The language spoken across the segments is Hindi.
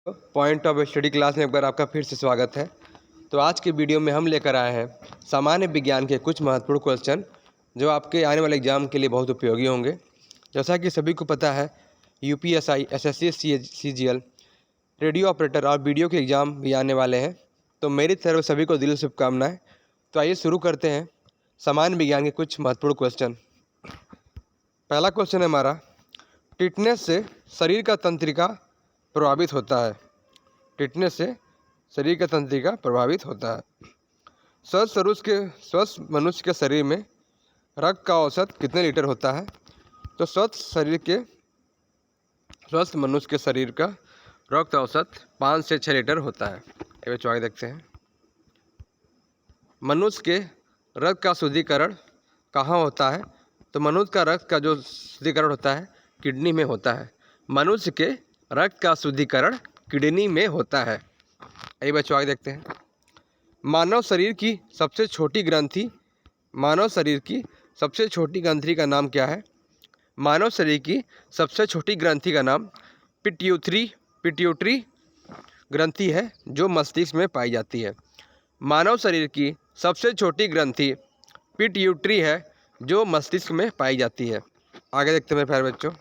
पॉइंट ऑफ स्टडी क्लास में एक बार आपका फिर से स्वागत है। तो आज के वीडियो में हम लेकर आए हैं सामान्य विज्ञान के कुछ महत्वपूर्ण क्वेश्चन जो आपके आने वाले एग्जाम के लिए बहुत उपयोगी होंगे। जैसा कि सभी को पता है, UPSI, SSC, CGL, radio operator और वीडियो के एग्ज़ाम भी आने वाले हैं। तो मेरी तरफ सभी को दिल से शुभकामनाएं। तो आइए शुरू करते हैं सामान्य विज्ञान के कुछ महत्वपूर्ण क्वेश्चन। पहला क्वेश्चन है हमारा, टिटनेस से शरीर का तंत्रिका प्रभावित होता है। टिटनेस से शरीर का तंत्रिका प्रभावित होता है। स्वस्थ मनुष्य के शरीर में रक्त का औसत कितने लीटर होता है? तो स्वस्थ मनुष्य के शरीर का रक्त औसत 5 से 6 लीटर होता है। ये चॉइस देखते हैं। मनुष्य के रक्त का शुद्धिकरण कहाँ होता है? तो मनुष्य का रक्त का जो शुद्धिकरण होता है किडनी में होता है। मनुष्य के रक्त का शुद्धिकरण किडनी में होता है। यही बच्चों आगे देखते हैं। मानव शरीर की सबसे छोटी ग्रंथि का नाम क्या है? मानव शरीर की सबसे छोटी ग्रंथि का नाम पिट्यूटरी ग्रंथि है, जो मस्तिष्क में पाई जाती है। मानव शरीर की सबसे छोटी ग्रंथि पिट्यूटरी है, जो मस्तिष्क में पाई जाती है। आगे देखते हैं मेरे प्यारे बच्चों।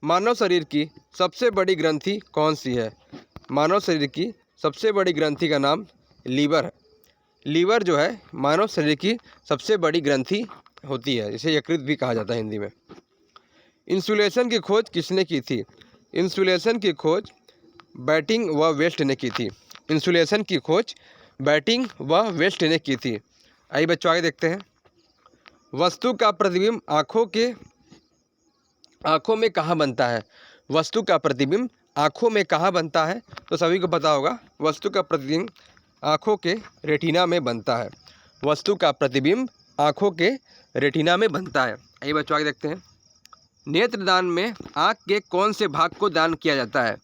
मानव शरीर की सबसे बड़ी ग्रंथि कौन सी है? मानव शरीर की सबसे बड़ी ग्रंथि का नाम लीवर है। लीवर जो है मानव शरीर की सबसे बड़ी ग्रंथि होती है, इसे यकृत भी कहा जाता है हिंदी में। इंसुलेशन की खोज किसने की थी? इंसुलेशन की खोज बैटिंग व वेस्ट ने की थी। इंसुलेशन की खोज बैटिंग व वेस्ट ने की थी। आइए बच्चों आगे देखते हैं। वस्तु का प्रतिबिंब आँखों में कहाँ बनता है? वस्तु का प्रतिबिंब आँखों में कहाँ बनता है? तो सभी को पता होगा, वस्तु का प्रतिबिंब आँखों के रेटिना में बनता है। वस्तु का प्रतिबिंब आँखों के रेटिना में बनता है। आइए बच्चों आगे देखते हैं। नेत्रदान में आँख के कौन से भाग को दान किया जाता है?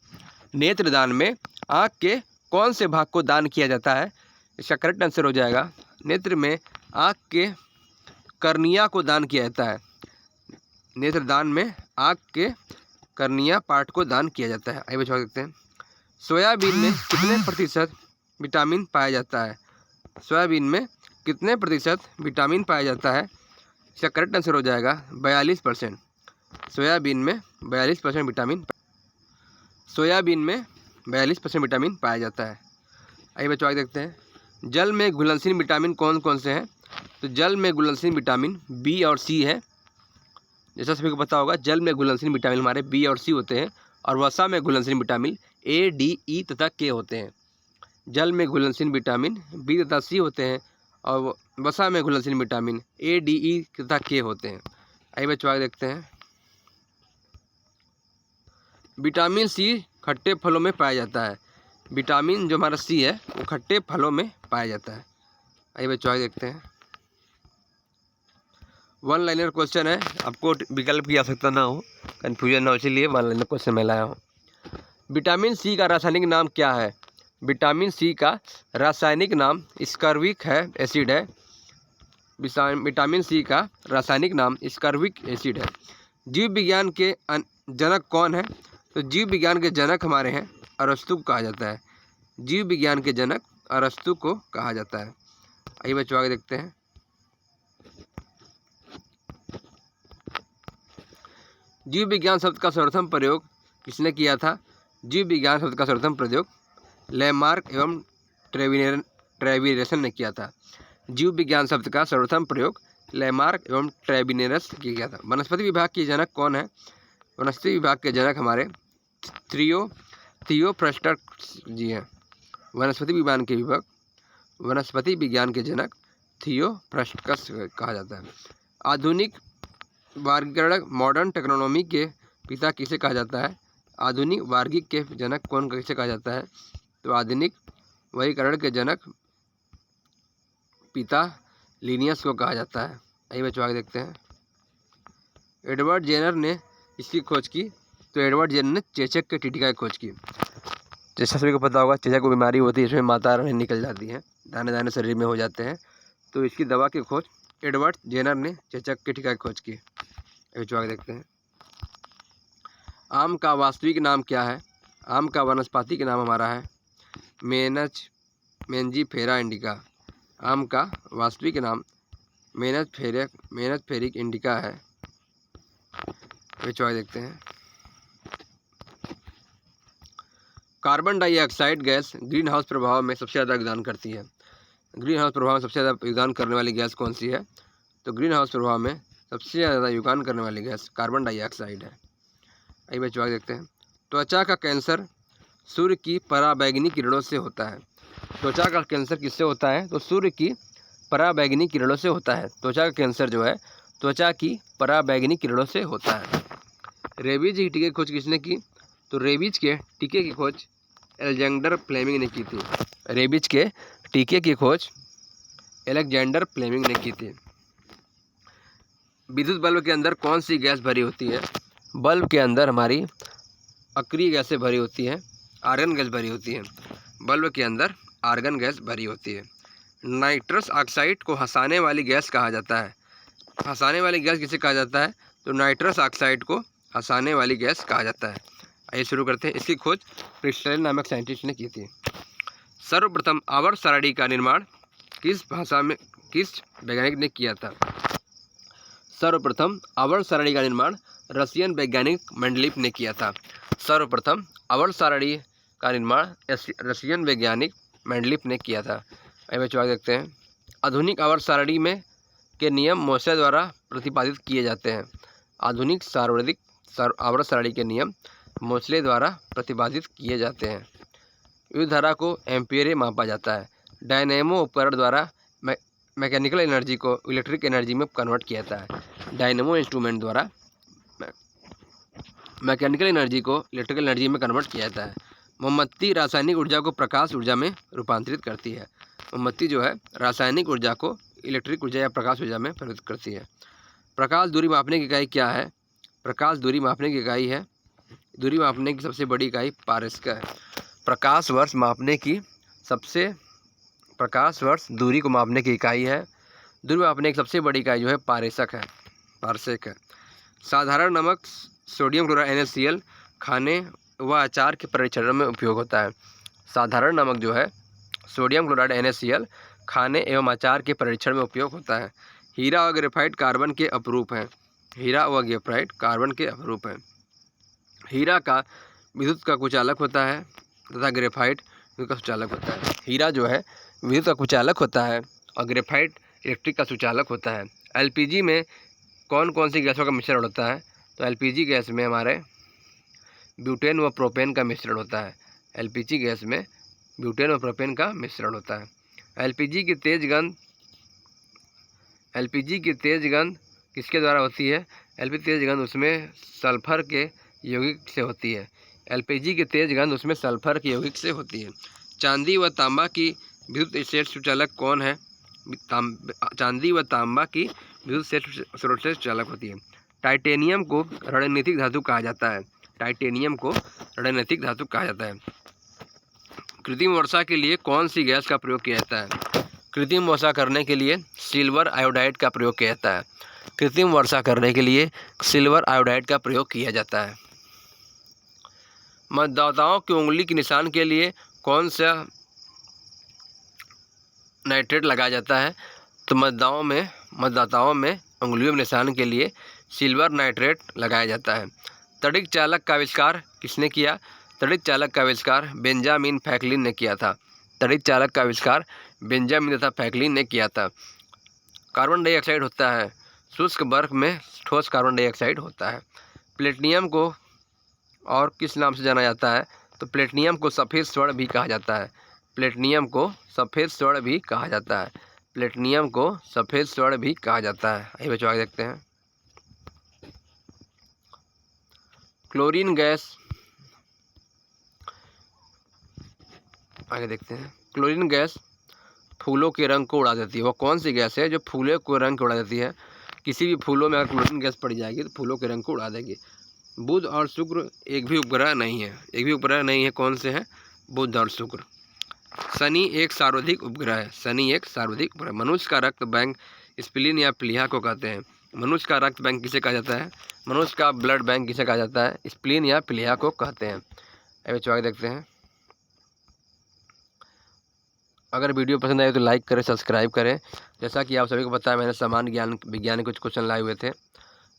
नेत्रदान में आँख के कौन से भाग को दान किया जाता है? इसका करेक्ट आंसर हो जाएगा, नेत्र में आँख के कर्निया को दान किया जाता है। नेत्रदान में आँख के कर्निया पार्ट को दान किया जाता है। आइए बच्चों देखते हैं। सोयाबीन में कितने प्रतिशत विटामिन पाया जाता है? सोयाबीन में कितने प्रतिशत विटामिन पाया जाता है? इसका करेक्ट आंसर हो जाएगा 42%। सोयाबीन में 42% विटामिन पाया जाता है। आइए बच्चों आगे देखते हैं। जल में घुलनशील विटामिन कौन कौन से हैं? तो जल में घुलनशील विटामिन बी और सी है। जैसा सभी को पता होगा, जल में घुलनशील विटामिन हमारे बी और सी होते हैं, और वसा में घुलनशील विटामिन ए, डी, ई तथा के होते हैं। जल में घुलनशील विटामिन बी तथा सी होते हैं, और वसा में घुलनशील विटामिन ए, डी, ई तथा के होते हैं। आइए बच्चों आगे देखते हैं। विटामिन सी खट्टे फलों में पाया जाता है। विटामिन जो हमारा सी है वो खट्टे फलों में पाया जाता है। आइए बच्चों आगे देखते हैं। वन लाइनर क्वेश्चन है, आपको विकल्प की आवश्यकता ना हो, कन्फ्यूजन ना हो, इसीलिए वन लाइनर क्वेश्चन मैं लाया हूँ। विटामिन सी का रासायनिक नाम क्या है? विटामिन सी का रासायनिक नाम स्कर्विक एसिड है। विटामिन सी का रासायनिक नाम स्कर्विक एसिड है। जीव विज्ञान के जनक कौन है? तो जीव विज्ञान के जनक हमारे हैं अरस्तु को कहा जाता है। जीव विज्ञान के जनक अरस्तु को कहा जाता है। आइए बच्चों आगे देखते हैं। जीव विज्ञान शब्द का सर्वप्रथम प्रयोग किसने किया था? जीव विज्ञान शब्द का सर्वप्रथम प्रयोग लैमार्क एवं ट्रेविरेसन ने किया था। जीव विज्ञान शब्द का सर्वप्रथम प्रयोग लैमार्क एवं ट्रेविनेरस ने किया था। वनस्पति विभाग के जनक कौन है? वनस्पति विभाग के जनक हमारे थियोफ्रस्टस जी हैं। वनस्पति विज्ञान के जनक थियोफ्रस्टस कहा जाता है। आधुनिक वर्गीकरण मॉडर्न टेक्नोनॉमी के पिता किसे कहा जाता है? आधुनिक वर्गीकरण के जनक कौन किसे कहा जाता है? तो आधुनिक वर्गीकरण के जनक पिता लिनियस को कहा जाता है। आइए बच्चों आगे देखते हैं। एडवर्ड जेनर ने इसकी खोज की। तो एडवर्ड जेनर ने चेचक के टीका की खोज की। जैसा सभी को पता होगा, चेचक को बीमारी होती है, इसमें माता रानी निकल जाती हैं, दाने दाने शरीर में हो जाते हैं। तो इसकी दवा की खोज एडवर्ड जेनर ने चेचक के टीका की खोज की। जो आगे देखते हैं। आम का वास्तविक नाम क्या है? आम का वानस्पतिक नाम हमारा है मेंजीफेरा इंडिका। आम का वास्तविक नाम मेनजफेरिक इंडिका है। चॉइस देखते हैं। Carbon dioxide gas green house प्रभाव में सबसे ज़्यादा योगदान करती है। ग्रीन हाउस प्रभाव में सबसे ज़्यादा योगदान करने वाली गैस कौन सी है? तो ग्रीन हाउस प्रभाव में सबसे ज़्यादा योगदान करने वाली गैस कार्बन डाइऑक्साइड है। आइए चॉइस देखते हैं। त्वचा का कैंसर सूर्य की पराबैंगनी किरणों से होता है। त्वचा का कैंसर किससे होता है? तो सूर्य की पराबैंगनी किरणों से होता है। त्वचा का कैंसर जो है त्वचा की पराबैंगनी किरणों से होता है। रेबीज के टीके की खोज किसने की? तो रेबीज के टीके की खोज अलेक्जेंडर फ्लेमिंग ने की थी। रेबीज के टीके की खोज अलेक्जेंडर फ्लेमिंग ने की थी। विद्युत बल्ब के अंदर कौन सी गैस भरी होती है? बल्ब के अंदर हमारी अक्रिय गैसें भरी होती हैं, आर्गन गैस भरी होती है। बल्ब के अंदर आर्गन गैस भरी होती है। नाइट्रस ऑक्साइड को हंसाने वाली गैस कहा जाता है। हंसाने वाली गैस किसे कहा जाता है? तो नाइट्रस ऑक्साइड को हंसाने वाली गैस कहा जाता है। आइए शुरू करते हैं। इसकी खोज क्रिस्टलन नामक साइंटिस्ट ने की थी। सर्वप्रथम आवर्त सारणी का निर्माण किस वैज्ञानिक ने किया था? सर्वप्रथम आवर्त सारणी का निर्माण रशियन वैज्ञानिक मेंडलीफ ने किया था। सर्वप्रथम आवर्त सारणी का निर्माण रशियन वैज्ञानिक मेंडलीफ ने किया था। अब चॉइस देखते हैं। आधुनिक आवर्त सारणी में के नियम मोसे द्वारा प्रतिपादित किए जाते हैं। आधुनिक आवर्त सारणी के नियम मोसले द्वारा प्रतिपादित किए जाते हैं। विद्युत धारा को एम्पीयर में मापा जाता है। डायनेमो उपकरण द्वारा मैकेनिकल एनर्जी को इलेक्ट्रिक एनर्जी में कन्वर्ट किया जाता है। डायनेमो इंस्ट्रूमेंट द्वारा मैकेनिकल एनर्जी को इलेक्ट्रिकल एनर्जी में कन्वर्ट किया जाता है। मोमबत्ती रासायनिक ऊर्जा को प्रकाश ऊर्जा में रूपांतरित करती है। मोमबत्ती जो है रासायनिक ऊर्जा को इलेक्ट्रिक ऊर्जा या प्रकाश ऊर्जा में परिवर्तित करती है। प्रकाश दूरी मापने की इकाई क्या है? प्रकाश दूरी मापने की इकाई है, दूरी मापने की सबसे बड़ी इकाई पारस्का है। प्रकाश वर्ष दूरी को मापने की इकाई है। दूरी मापने की सबसे बड़ी इकाई जो है पारसेक है। साधारण नमक सोडियम क्लोराइड NaCl खाने व अचार के परीक्षण में उपयोग होता है। साधारण नमक जो है सोडियम क्लोराइड NaCl खाने एवं अचार के परीक्षण में उपयोग होता है। हीरा और ग्रेफाइट कार्बन के अपरूप हैं। हीरा व ग्रेफाइट कार्बन के अपरूप हैं। हीरा का विद्युत का कुचालक होता है तथा ग्रेफाइट विद्युत का सुचालक होता है। हीरा जो है विद्युत का कुचालक होता है और ग्रेफाइट इलेक्ट्रिक का सुचालक होता है। LPG में कौन कौन सी गैसों का मिश्रण होता है? तो LPG गैस में हमारे ब्यूटेन व प्रोपेन का मिश्रण होता है। LPG गैस में ब्यूटेन व प्रोपेन का मिश्रण होता है। LPG की तेज गंध किसके द्वारा होती है? LPG तेज गंध उसमें सल्फर के यौगिक से होती है। LPG की तेज गंध उसमें सल्फर के यौगिक से होती है। चांदी व तांबा की विद्युत स्टेट सुचालक कौन है? चांदी व तांबा की विद्युत स्टेट सुचालक होती है। टाइटेनियम को रणनीतिक धातु कहा जाता है। टाइटेनियम को रणनीतिक धातु कहा जाता है। कृत्रिम वर्षा के लिए कौन सी गैस का प्रयोग किया जाता है? कृत्रिम वर्षा करने के लिए सिल्वर आयोडाइड का प्रयोग किया जाता है। कृत्रिम वर्षा करने के लिए सिल्वर आयोडाइड का प्रयोग किया जाता है। मतदाताओं की उंगली के निशान के लिए कौन सा नाइट्रेट लगाया जाता है? तो मतदाताओं में उंगलियों में निशान के लिए सिल्वर नाइट्रेट लगाया जाता है। तड़िक चालक का आविष्कार किसने किया? तड़िक चालक का आविष्कार बेंजामिन फ्रैंकलिन ने किया था। तड़िक चालक का आविष्कार बेंजामिन तथा फ्रैंकलिन ने किया था। कार्बन डाइऑक्साइड होता है शुष्क बर्फ में ठोस कार्बन डाइऑक्साइड होता है। प्लेटिनियम को और किस नाम से जाना जाता है? तो प्लेटिनियम को सफ़ेद स्वर्ण भी कहा जाता है। प्लेटिनियम को सफ़ेद स्वर्ण भी कहा जाता है। प्लेटिनियम को सफ़ेद स्वर्ण भी कहा जाता है। आइए बच्चों आगे देखते हैं। क्लोरीन गैस आगे देखते हैं। क्लोरीन गैस फूलों के रंग को उड़ा देती है। वो कौन सी गैस है जो फूलों को रंग को उड़ा देती है? किसी भी फूलों में अगर क्लोरीन गैस पड़ जाएगी तो फूलों के रंग को उड़ा देगी। बुध और शुक्र एक भी उपग्रह नहीं है। कौन से हैं? बुध और शुक्र। शनि एक सार्वधिक उपग्रह है। मनुष्य का रक्त बैंक स्प्लीन या प्लीहा को कहते हैं। मनुष्य का रक्त बैंक किसे कहा जाता है? मनुष्य का ब्लड बैंक किसे कहा जाता है? स्प्लीन या प्लीहा को कहते हैं। अभी चौक देखते हैं। अगर वीडियो पसंद आए तो लाइक करें, सब्सक्राइब करें। जैसा कि आप सभी को पता है, मैंने सामान्य ज्ञान विज्ञान के कुछ क्वेश्चन लाए हुए थे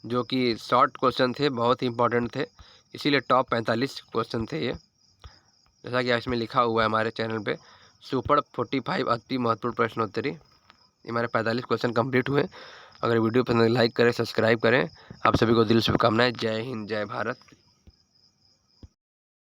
जो कि शॉर्ट क्वेश्चन थे, बहुत ही इंपॉर्टेंट थे, इसीलिए टॉप 45 क्वेश्चन थे ये। जैसा कि इसमें लिखा हुआ है हमारे चैनल पे, सुपर 45 अति महत्वपूर्ण प्रश्नोत्तरी। ये हमारे 45 क्वेश्चन कंप्लीट हुए। अगर वीडियो पसंद आए लाइक करें, सब्सक्राइब करें। आप सभी को दिल से शुभकामनाएं। जय हिंद, जय भारत।